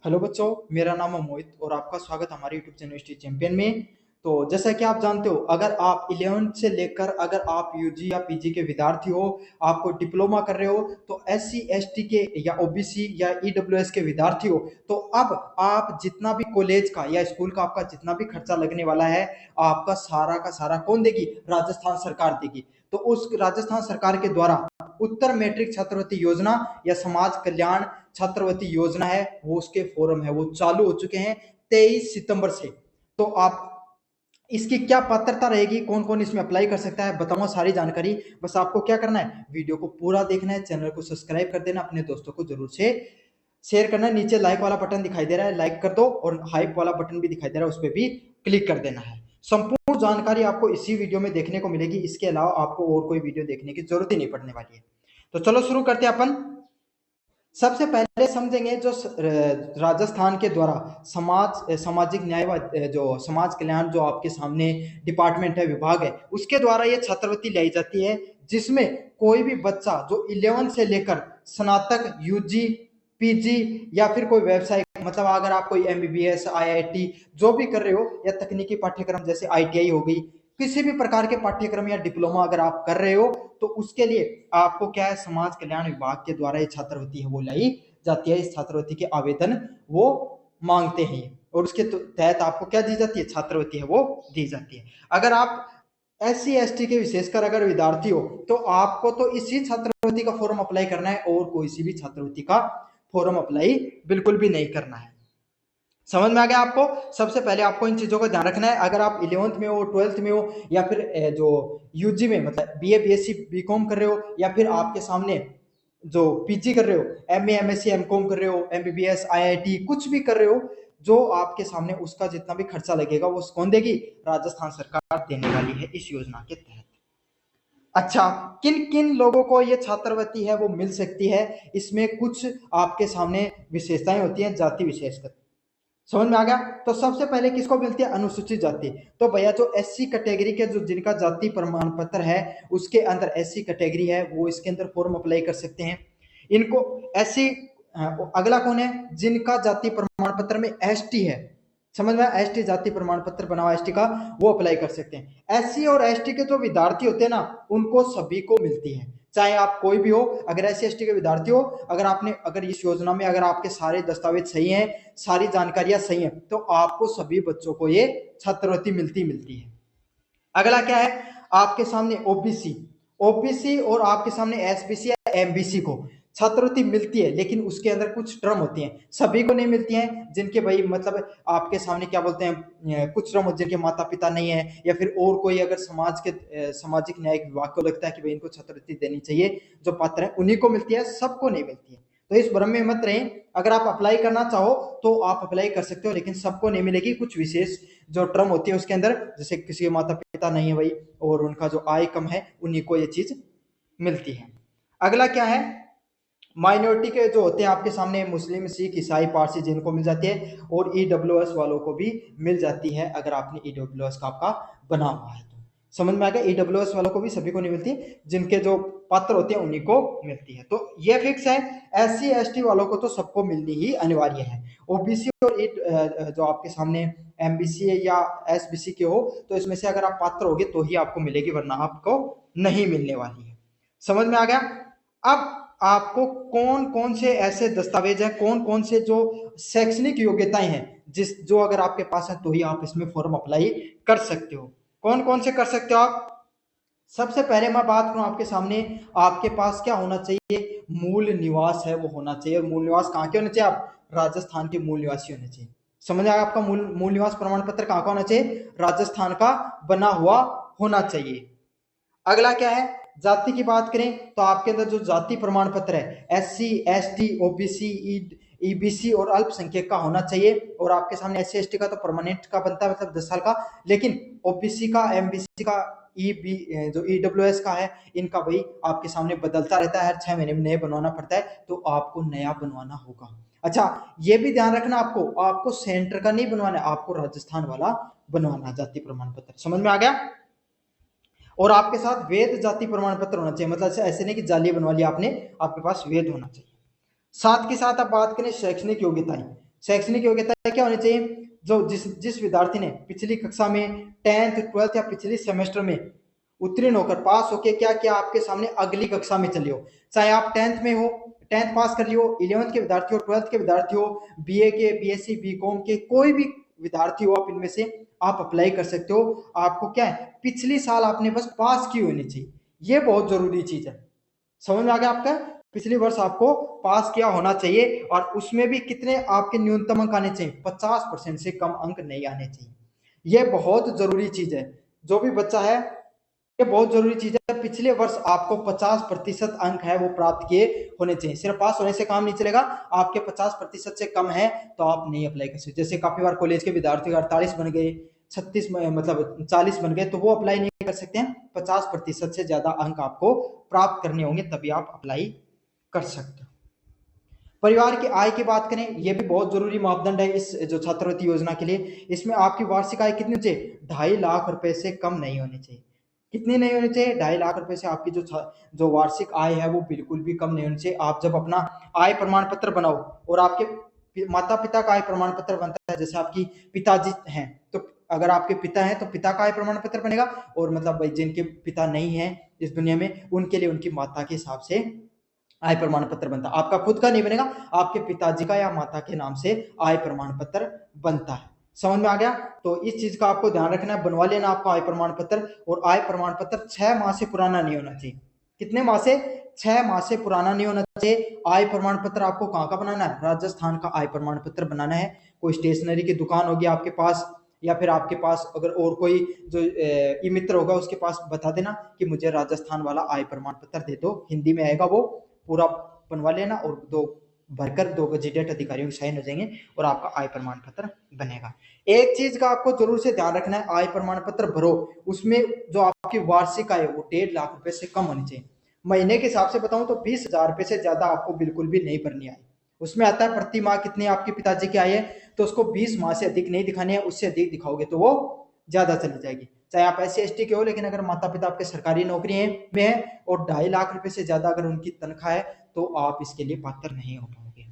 Hello बच्चों, मेरा नाम है मोहित और आपका स्वागत हमारे यूट्यूब चैनल स्टडी चैंपियन में। तो जैसा कि आप जानते हो, अगर आप 11th से लेकर अगर आप यूजी या पीजी के विद्यार्थी हो, आपको डिप्लोमा कर रहे हो, तो एससी एसटी के या ओबीसी या ईडब्ल्यूएस के विद्यार्थी हो, तो अब आप जितना भी कॉलेज का या स्कूल का आपका जितना भी खर्चा लगने वाला है, आपका सारा का सारा कौन देगी? राजस्थान सरकार देगी। तो उस राजस्थान सरकार के द्वारा उत्तर मैट्रिक छात्रवृत्ति योजना या समाज कल्याण छात्रवृत्ति योजना है, वो उसके फॉर्म है वो चालू हो चुके हैं 23 सितंबर से। तो आप इसकी क्या पात्रता रहेगी, कौन कौन इसमें अप्लाई कर सकता है, बताऊंगा सारी जानकारी। बस आपको क्या करना है, वीडियो को पूरा देखना है, चैनल को सब्सक्राइब कर देना, अपने दोस्तों को जरूर से शेयर करना है। नीचे लाइक वाला बटन दिखाई दे रहा है, लाइक कर दो, और हाइप वाला बटन भी दिखाई दे रहा है, उस पर भी क्लिक कर देना है। संपूर्ण जानकारी आपको इसी वीडियो में देखने को मिलेगी, इसके अलावा आपको और कोई वीडियो देखने की जरूरत ही नहीं पड़ने वाली है। तो चलो शुरू करते हैं अपन। सबसे पहले समझेंगे जो राजस्थान के द्वारा सामाजिक न्याय व जो समाज कल्याण जो आपके सामने डिपार्टमेंट है, विभाग है, उसके द्वारा ये छात्रवृत्ति लाई जाती है, जिसमें कोई भी बच्चा जो 11 से लेकर स्नातक यूजी पीजी या फिर कोई व्यवसाय, मतलब अगर आप कोई एमबीबीएस आईआईटी जो भी कर रहे हो, या तकनीकी पाठ्यक्रम जैसे आईटीआई हो गई, किसी भी प्रकार के पाठ्यक्रम या डिप्लोमा अगर आप कर रहे हो, तो उसके लिए आपको क्या है, समाज कल्याण विभाग के द्वारा ये छात्रवृत्ति है वो लाई जाती है। इस छात्रवृत्ति के आवेदन वो मांगते हैं, और उसके तहत आपको क्या दी जाती है, छात्रवृत्ति है वो दी जाती है। अगर आप एससी एसटी के विशेषकर अगर विद्यार्थी हो, तो आपको तो इसी छात्रवृत्ति का फॉर्म अप्लाई करना है, और कोई सी भी छात्रवृत्ति का फॉर्म अप्लाई बिल्कुल भी नहीं करना है। समझ में आ गया आपको? सबसे पहले आपको इन चीजों का ध्यान रखना है। अगर आप 11th में हो, 12th में हो, या फिर जो यूजी में मतलब बीए बीएससी बीकॉम कर रहे हो, या फिर आपके सामने जो पीजी कर रहे हो, एमए एमएससी एमकॉम कर रहे हो, एमबीबीएस आईआईटी कुछ भी कर रहे हो, जो आपके सामने उसका जितना भी खर्चा लगेगा वो कौन देगी? राजस्थान सरकार देने वाली है इस योजना के तहत। अच्छा, किन किन लोगों को ये छात्रवृत्ति है वो मिल सकती है? इसमें कुछ आपके सामने विशेषताएं होती हैं, जाति विशेषकर। समझ में आ गया? तो सबसे पहले किसको मिलती है? अनुसूचित जाति। तो भैया जो एससी कैटेगरी के जो जिनका जाति प्रमाण पत्र है, उसके अंदर एससी कैटेगरी है, वो इसके अंदर फॉर्म अप्लाई कर सकते हैं। इनको एससी, अगला कौन है? जिनका जाति प्रमाण पत्र में एसटी है, समझ में? एसटी जाति प्रमाण पत्र बना हुआ एसटी का, वो अप्लाई कर सकते हैं। एससी और एसटी के जो विद्यार्थी होते हैं ना, उनको सभी को मिलती है, चाहे आप कोई भी हो। अगर एससी एसटी के विद्यार्थी हो, अगर इस योजना में अगर आपके सारे दस्तावेज सही हैं, सारी जानकारियां सही हैं, तो आपको सभी बच्चों को ये छात्रवृत्ति मिलती है। अगला क्या है आपके सामने? ओबीसी। ओबीसी और आपके सामने एसबीसी या एमबीसी को छात्रवृत्ति मिलती है, लेकिन उसके अंदर कुछ टर्म होती हैं, सभी को नहीं मिलती हैं। जिनके भाई मतलब आपके सामने क्या बोलते हैं, कुछ टर्म जिनके माता पिता नहीं है, या फिर और कोई अगर सामाजिक न्याय विभाग को लगता है कि भाई इनको छात्रवृत्ति देनी चाहिए, जो पात्र है उन्हीं को मिलती है, सबको नहीं मिलती है। तो इस भ्रम में मत रहें। अगर आप अप्लाई करना चाहो तो आप अप्लाई कर सकते हो, लेकिन सबको नहीं मिलेगी। कुछ विशेष जो टर्म होती है उसके अंदर, जैसे किसी के माता पिता नहीं है भाई, और उनका जो आय कम है, उन्हीं को ये चीज मिलती है। अगला क्या है? माइनॉरिटी के जो होते हैं आपके सामने, मुस्लिम सिख ईसाई पारसी, जिनको मिल जाती है, और ईडब्ल्यूएस वालों को भी मिल जाती है, अगर आपने ईडब्ल्यूएस का आपका बना हुआ है तो। समझ में आ गया? ईडब्ल्यूएस वालों को भी सभी को नहीं मिलती, जिनके जो पात्र होते हैं उन्हीं को मिलती है। तो ये फिक्स है। एससी एसटी वालों को तो सबको मिलनी ही अनिवार्य है। ओबीसी और जो आपके सामने एमबीसी या एसबीसी के हो, तो इसमें से अगर आप पात्र होगे तो ही आपको मिलेगी, वरना आपको नहीं मिलने वाली है। समझ में आ गया? अब आपको कौन कौन से ऐसे दस्तावेज हैं, कौन कौन से जो शैक्षणिक योग्यताएं हैं, जो अगर आपके पास है तो ही आप इसमें फॉर्म अप्लाई कर सकते हो। कौन कौन से कर सकते हो आप? सबसे पहले मैं बात करूं आपके सामने, आपके पास क्या होना चाहिए? मूल निवास है वो होना चाहिए। और मूल निवास कहाँ के होना चाहिए? आप राजस्थान के मूल निवासी होने चाहिए। समझ आया? आपका मूल निवास प्रमाण पत्र कहाँ का होना चाहिए? राजस्थान का बना हुआ होना चाहिए। अगला क्या है? जाति की बात करें तो आपके अंदर जो जाति प्रमाण पत्र है, एससी एसटी ओबीसी ईबीसी और अल्पसंख्यक का होना चाहिए। और आपके सामने एससी एसटी का तो परमानेंट का बनता है, मतलब 10 साल का, लेकिन ओबीसी का एमबीसी का जो ईडब्ल्यूएस का है, इनका भाई आपके सामने बदलता रहता है, हर 6 महीने में नया बनवाना पड़ता है, तो आपको नया बनवाना होगा। अच्छा, ये भी ध्यान रखना, आपको सेंटर का नहीं बनवाना है, आपको राजस्थान वाला बनवाना जाति प्रमाण पत्र। समझ में आ गया? और आपके साथ वेद जाति प्रमाण पत्र होना चाहिए, मतलब ऐसे नहीं कि जाली बनवा लिया आपने, आपके पास वेद होना चाहिए। साथ के साथ आप बात करें शैक्षणिक योग्यताएं, शैक्षणिक योग्यता क्या होनी चाहिए? जो जिस विद्यार्थी ने पिछली कक्षा में 10th 12th या पिछले सेमेस्टर में उत्तीर्ण होकर पास होकर क्या क्या आपके सामने अगली कक्षा में चले हो, चाहे आप 10th में हो, 10th पास कर लियो, 11th के विद्यार्थी हो, 12th के विद्यार्थी हो, बीए के, बीएससी, बीकॉम के कोई भी विद्यार्थी हो, आप इनमें से आप अप्लाई कर सकते हो। आपको क्या है, पिछली साल आपने बस पास की होनी चाहिए, ये बहुत जरूरी चीज है। समझ में आ गया आपका? पिछले वर्ष आपको पास किया होना चाहिए, और उसमें भी कितने आपके न्यूनतम अंक आने चाहिए? 50% से कम अंक नहीं आने चाहिए। ये बहुत जरूरी चीज है, जो भी बच्चा है, ये बहुत जरूरी चीज है। पिछले वर्ष आपको 50% अंक है वो प्राप्त किए होने चाहिए। सिर्फ पास होने से काम नहीं चलेगा, आपके 50% से कम है तो आप नहीं अप्लाई कर सकते। जैसे काफी बार कॉलेज के विद्यार्थी 48 बन गए, 36 मतलब 40 बन गए, तो वो अप्लाई नहीं कर सकते हैं। 50% से ज्यादा अंक आपको प्राप्त करने होंगे, तभी आप अप्लाई कर सकते हो। परिवार की आय की बात करें, यह भी बहुत जरूरी मापदंड है इस जो छात्रवृत्ति योजना के लिए। इसमें आपकी वार्षिक आय कितनी चाहिए? 2.5 लाख रुपए से कम नहीं होनी चाहिए। कितनी नहीं होनी चाहिए? 2.5 लाख रुपए से आपकी जो वार्षिक आय है वो बिल्कुल भी कम नहीं होनी चाहिए। आप जब अपना आय प्रमाण पत्र बनाओ, और आपके माता पिता का आय प्रमाण पत्र बनता है, जैसे आपकी पिताजी हैं तो अगर आपके पिता हैं तो पिता का आय प्रमाण पत्र बनेगा, और मतलब भाई जिनके पिता नहीं है इस दुनिया में, उनके लिए उनकी माता के हिसाब से आय प्रमाण पत्र बनता है। आपका खुद का नहीं बनेगा, आपके पिताजी का या माता के नाम से आय प्रमाण पत्र बनता है। समझ में आ गया? तो इस चीज का आपको ध्यान रखना है, बनवा लेना आपका आय प्रमाण पत्र। और आय प्रमाण पत्र 6 माह से पुराना नहीं होना चाहिए। कितने माह से? 6 माह से पुराना नहीं होना चाहिए। आय प्रमाण पत्र आपको कहाँ का बनाना है? राजस्थान का आय प्रमाण पत्र बनाना है। कोई स्टेशनरी की दुकान होगी आपके पास, या फिर आपके पास अगर और कोई जो ई मित्र होगा उसके पास बता देना कि मुझे राजस्थान वाला आय प्रमाण पत्र दे दो, हिंदी में आएगा, वो पूरा बनवा लेना, और दो गजेटेड अधिकारियों की साइन हो जाएंगे और आपका आय प्रमाण पत्र बनेगा। एक चीज का आपको जरूर से ध्यान रखना है, आय प्रमाण पत्र भरो, उसमें जो आपकी वार्षिक आय वो 1.5 लाख रुपए से कम होनी चाहिए। महीने के हिसाब से बताऊं तो 20,000 रुपए से ज्यादा आपको बिल्कुल भी नहीं भरनी आए। उसमें आता है प्रति माह कितनी आपके पिताजी की आय है, तो उसको 20 माह से अधिक नहीं दिखानी है, उससे अधिक दिखाओगे तो वो ज्यादा चली जाएगी। चाहे आप SC ST के हो, लेकिन अगर माता पिता आपके सरकारी नौकरी में है और 2.5 लाख रुपए से ज्यादा अगर उनकी तनख्वाह है, तो आप इसके लिए पात्र नहीं हो पाओगे।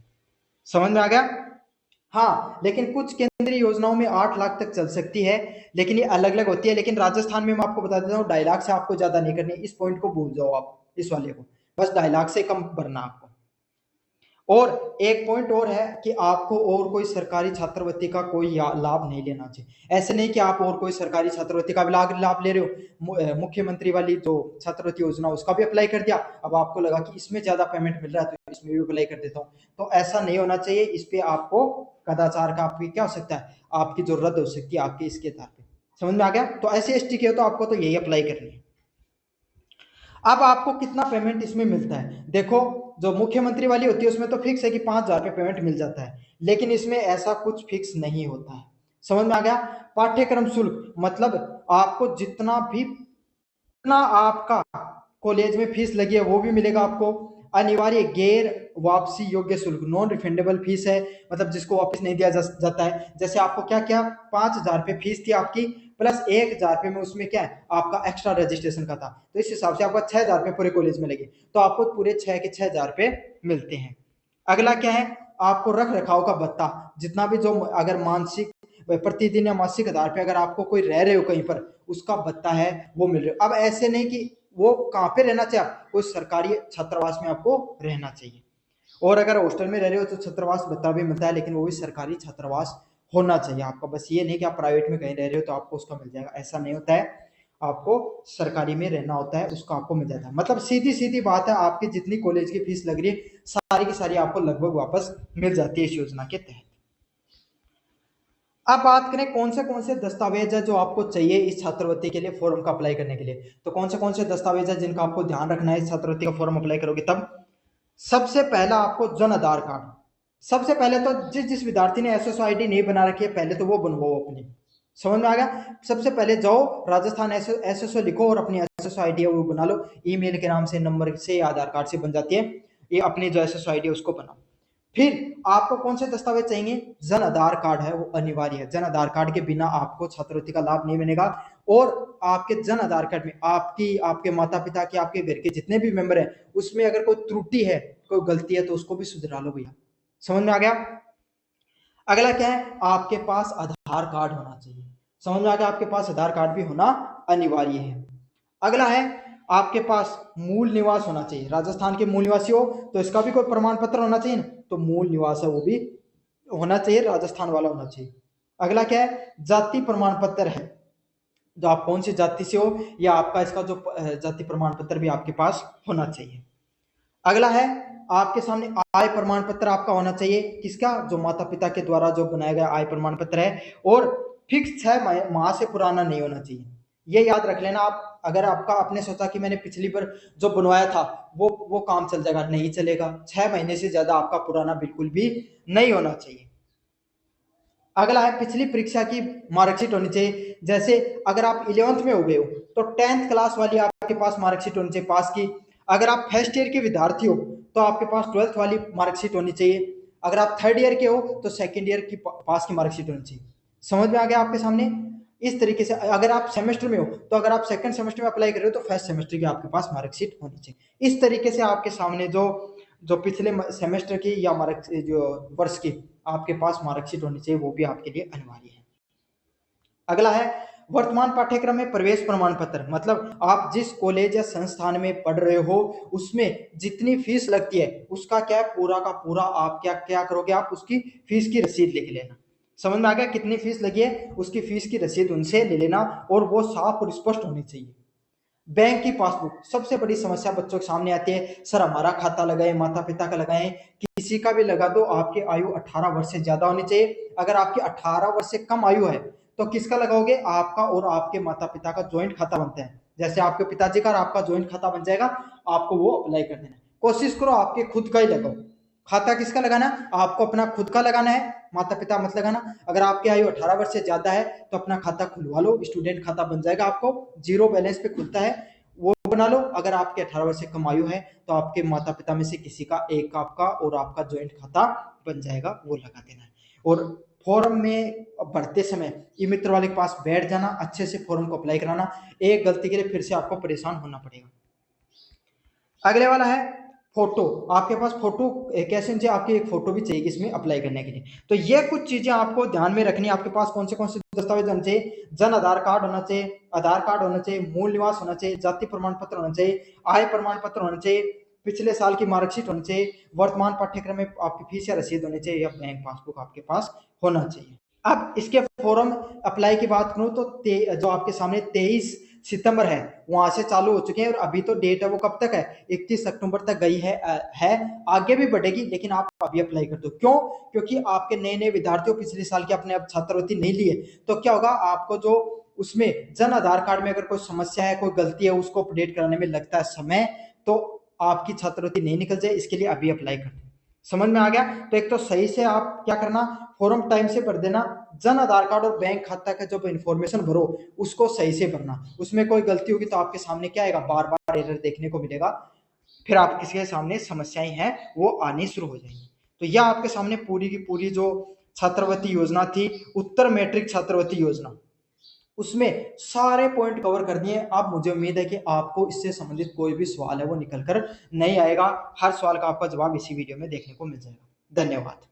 समझ में आ गया? हाँ, लेकिन कुछ केंद्रीय योजनाओं में 8 लाख तक चल सकती है, लेकिन ये अलग अलग होती है। लेकिन राजस्थान में मैं आपको बता देता हूँ 2.5 लाख से आपको ज्यादा नहीं करनी, इस पॉइंट को भूल जाओ आप, इस वाले को, बस 2.5 लाख से कम भरना आपको। और एक पॉइंट और है कि आपको और कोई सरकारी छात्रवृत्ति का कोई लाभ नहीं लेना चाहिए। ऐसे नहीं कि आप और कोई सरकारी छात्रवृत्ति का भी लाभ ले रहे हो, मुख्यमंत्री वाली जो छात्रवृत्ति योजना उसका भी अप्लाई कर दिया, अब आपको लगा कि इसमें ज्यादा पेमेंट मिल रहा है तो इसमें भी अप्लाई कर देता हूँ, तो ऐसा नहीं होना चाहिए। इस पे आपको कदाचार का आपकी क्या हो सकता है, आपकी जो रद्द हो सकती है आपके इसके आधार पे। समझ में आ गया? तो SC ST के हो तो आपको तो यही अप्लाई करनी है। अब आपको कितना पेमेंट इसमें मिलता है? देखो, जो मुख्यमंत्री वाली होती है उसमें तो फिक्स है कि 5,000 रुपये पेमेंट मिल जाता है, लेकिन इसमें ऐसा कुछ फिक्स नहीं होता है। समझ में आ गया? पाठ्यक्रम शुल्क मतलब आपको जितना भी आपका कॉलेज में फीस लगी है वो भी मिलेगा आपको। अनिवार्य गैर वापसी योग्य शुल्क, नॉन रिफंडेबल फीस है, मतलब जिसको वापस नहीं दिया जाता है। जैसे आपको क्या क्या 5,000 रुपये फीस थी आपकी, प्लस 1,000 रुपये में उसमें क्या है आपका एक्स्ट्रा रजिस्ट्रेशन का था, तो इस हिसाब से आपका 6,000 रुपये पूरे कॉलेज में लगे, तो आपको पूरे 6,000 रुपये मिलते हैं। अगला क्या है? आपको रख रखाव का भत्ता, जितना भी जो अगर मानसिक प्रतिदिन या मासिक आधार पे अगर आपको कोई रह रहे हो कहीं पर, उसका भत्ता है वो मिल रहा है। अब ऐसे नहीं कि वो कहाँ पे रहना चाहिए, आप कोई सरकारी छात्रावास में आपको रहना चाहिए, और अगर हॉस्टल में रह रहे हो तो छात्रावास भत्ता भी मिलता है, लेकिन वो भी सरकारी छात्रावास होना चाहिए आपका। बस ये नहीं कि आप प्राइवेट में कहीं रह रहे हो तो आपको उसका मिल जाएगा, ऐसा नहीं होता है। आपको सरकारी में रहना होता है, उसका आपको मिल जाता है। मतलब सीधी सीधी बात है, आपकी जितनी कॉलेज की फीस लग रही है सारी की सारी आपको लगभग वापस मिल जाती है इस योजना के तहत। अब बात करें कौन से दस्तावेज है जो आपको चाहिए इस छात्रवृत्ति के लिए फॉर्म का अप्लाई करने के लिए, तो कौन से दस्तावेज है जिनका आपको ध्यान रखना है इस छात्रवृत्ति का फॉर्म अप्लाई करोगे तब। सबसे पहला आपको जन आधार कार्ड। सबसे पहले तो जिस विद्यार्थी ने SSO ID नहीं बना रखी है पहले तो वो बनवाओ अपनी। समझ में आ गया? सबसे पहले जाओ राजस्थान SSO लिखो और अपनी SSO ID है वो बना लो, ईमेल के नाम से, नंबर से, आधार कार्ड से बन जाती है। ये अपनी जो SSO ID है उसको बनाओ। फिर आपको कौन से दस्तावेज चाहिए? जन आधार कार्ड है वो अनिवार्य है, जन आधार कार्ड के बिना आपको छात्रवृत्ति का लाभ नहीं मिलेगा। और आपके जन आधार कार्ड में आपके माता पिता के, आपके घर के जितने भी मेंबर हैं उसमें अगर कोई त्रुटि है, कोई गलती है तो उसको भी सुधरा लो भैया। समझ में आ गया? अगला क्या है, आपके पास आधार कार्ड होना चाहिए। समझ में आ गया, आपके पास आधार कार्ड भी होना अनिवार्य है। अगला है, आपके पास मूल निवास होना चाहिए। राजस्थान के मूल निवासी हो तो इसका भी कोई प्रमाण पत्र होना चाहिए ना, तो मूल निवास है वो भी होना चाहिए, राजस्थान वाला होना चाहिए। अगला क्या है, जाति प्रमाण पत्र है, जो आप कौन सी जाति से हो या आपका इसका जो जाति प्रमाण पत्र भी आपके पास होना चाहिए। अगला है, आपके सामने आय प्रमाण पत्र आपका होना चाहिए। किसका, जो माता पिता के द्वारा जो बनाया गया आय प्रमाण पत्र है, और फिक्स 6 माह से पुराना नहीं होना चाहिए। ये याद रख लेना आप। अगर आपका आपने सोचा कि मैंने पिछली बार जो बनवाया था वो काम चल जाएगा, नहीं चलेगा। 6 महीने से ज्यादा आपका पुराना बिल्कुल भी नहीं होना चाहिए। अगला है, पिछली परीक्षा की मार्कशीट होनी चाहिए। जैसे अगर आप 11th में हो गए हो तो 10th क्लास वाली आपके पास मार्कशीट होनी चाहिए पास की। अगर आप फर्स्ट ईयर के विद्यार्थी हो तो आपके पास 12th वाली मार्कशीट होनी चाहिए। अगर आप थर्ड ईयर के हो तो सेकंड ईयर की पास की मार्कशीट होनी चाहिए। समझ में आ गया आपके सामने। इस तरीके से अगर आप सेमेस्टर में हो तो अगर आप सेकंड सेमेस्टर में अप्लाई कर रहे हो तो फर्स्ट सेमेस्टर की आपके पास मार्कशीट होनी चाहिए। इस तरीके से आपके सामने जो जो पिछले सेमेस्टर की या मार्क जो वर्ष की आपके पास मार्कशीट होनी चाहिए, वो भी आपके लिए अनिवार्य है। अगला है, वर्तमान पाठ्यक्रम में प्रवेश प्रमाण पत्र, मतलब आप जिस कॉलेज या संस्थान में पढ़ रहे हो उसमें जितनी फीस लगती है उसका क्या है, पूरा का पूरा आप क्या क्या करोगे, आप उसकी फीस की रसीद लिख लेना। समझ में आ गया, कितनी फीस लगी है उसकी फीस की रसीद उनसे ले लेना, और वो साफ और स्पष्ट होनी चाहिए। बैंक की पासबुक, सबसे बड़ी समस्या बच्चों के सामने आती है, सर हमारा खाता लगाए, माता पिता का लगाएं, किसी का भी लगा दो, आपकी आयु 18 वर्ष से ज्यादा होनी चाहिए। अगर आपकी 18 वर्ष से कम आयु है तो किसका लगाओगे, आपका और आपके माता पिता का ज्वाइंट खाता बनता है। जैसे आपके पिताजी का और आपका ज्वाइंट खाता बन जाएगा, आपको वो अप्लाई कर देना है। कोशिश करो आपके खुद का ही लगाओ। खाता किसका लगाना है, आपको अपना खुद का लगाना है, माता पिता मत लगाना। अगर आपकी आयु 18 वर्ष से ज्यादा है तो अपना खाता खुलवा लो, स्टूडेंट खाता बन जाएगा, आपको जीरो बैलेंस पे खुलता है, वो बना लो। अगर आपके 18 वर्ष से कम आयु है तो आपके माता पिता में से किसी का एक आपका और आपका ज्वाइंट खाता बन जाएगा, वो लगा देना है। और फॉर्म में भरते समय ई मित्र वाले के पास बैठ जाना, अच्छे से फॉर्म को अप्लाई कराना, एक गलती के लिए फिर से आपको परेशान होना पड़ेगा। अगले वाला है फोटो। आपके पास फोटो कैसे चाहिए, आपकी एक फोटो भी चाहिए इसमें अप्लाई करने के लिए। तो ये कुछ चीजें आपको ध्यान में रखनी है। आपके पास कौन से दस्तावेज होने चाहिए, जन आधार कार्ड होना चाहिए, आधार कार्ड होना चाहिए, मूल निवास होना चाहिए, जाति प्रमाण पत्र होना चाहिए, आय प्रमाण पत्र होना चाहिए, पिछले साल की मार्कशीट होनी चाहिए, वर्तमान पाठ्यक्रम में आपकी फीस या रसीद होनी चाहिए, या बैंक पासबुक आपके पास होना चाहिए। अब इसके फॉर्म अप्लाई की बात करूं तो जो आपके सामने 23 सितंबर है वहां से चालू हो चुके हैं, और अभी तो डेट है वो कब तक है, 31 अक्टूबर तक गई है। आगे भी बढ़ेगी, लेकिन आप अभी अप्लाई कर दो। क्यों, क्योंकि आपके नए नए विद्यार्थियों पिछले साल के अपने अब छात्रवृत्ति नहीं लिए, तो क्या होगा, आपको जो उसमें जन आधार कार्ड में अगर कोई समस्या है, कोई गलती है, उसको अपडेट कराने में लगता है समय, तो आपकी छात्रवृत्ति नहीं निकल जाए, इसके लिए अभी अप्लाई कर दो। समझ में आ गया। तो एक तो सही से आप क्या करना, फॉर्म टाइम से भर देना, जन आधार कार्ड और बैंक खाता का जो इन्फॉर्मेशन भरो उसको सही से भरना। उसमें कोई गलती होगी तो आपके सामने क्या आएगा, बार बार एरर देखने को मिलेगा, फिर आप किसी के सामने समस्याएं हैं वो आनी शुरू हो जाएंगी। तो यह आपके सामने पूरी की पूरी जो छात्रवृत्ति योजना थी, उत्तर मैट्रिक छात्रवृत्ति योजना, उसमें सारे पॉइंट कवर कर दिए। अब मुझे उम्मीद है कि आपको इससे संबंधित कोई भी सवाल है वो निकल कर नहीं आएगा। हर सवाल का आपका जवाब इसी वीडियो में देखने को मिल जाएगा। धन्यवाद।